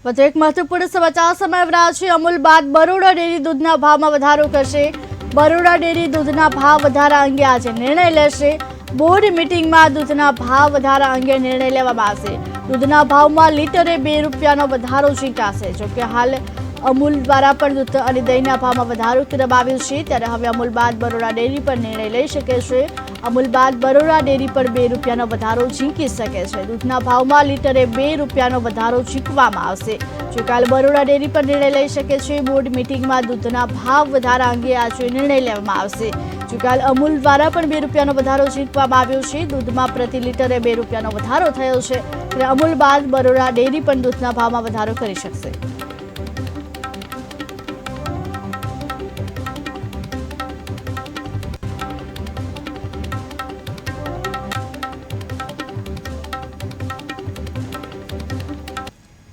વધુ એક મહત્વપૂર્ણ સમાચાર સામે આવી રહ્યા છે। અમૂલ બાદ બરોડા ડેરી દૂધના ભાવમાં વધારો કરશે। બરોડા ડેરી દૂધના ભાવ વધારા અંગે આજે નિર્ણય લેશે। બોર્ડ મીટિંગમાં દૂધના ભાવ વધારા અંગે નિર્ણય લેવામાં આવશે। દૂધના ભાવમાં લીટરે 2 રૂપિયાનો વધારો ઝીંકાશે। જોકે હાલ અમૂલ દ્વારા પણ દૂધ અને દહીંના ભાવમાં વધારો કરવામાં આવ્યો છે, ત્યારે હવે અમૂલ બાદ બરોડા ડેરી પર નિર્ણય લઈ શકે છે। અમૂલ બાદ બરોડા ડેરી પર 2 રૂપિયાનો વધારો ઝીંકી શકે છે। દૂધના ભાવમાં લીટરે 2 રૂપિયાનો વધારો ઝીંકવામાં આવશે। જો કાલ બરોડા ડેરી પર નિર્ણય લઈ શકે છે। બોર્ડ મીટિંગમાં દૂધના ભાવ વધારા અંગે આજે નિર્ણય લેવામાં આવશે। જો કાલ અમૂલ દ્વારા પણ 2 રૂપિયાનો વધારો ઝીંકવામાં આવ્યો છે। દૂધમાં પ્રતિ લીટરે 2 રૂપિયાનો વધારો થયો છે, ત્યારે અમૂલ બાદ બરોડા ડેરી પણ દૂધના ભાવમાં વધારો કરી શકશે।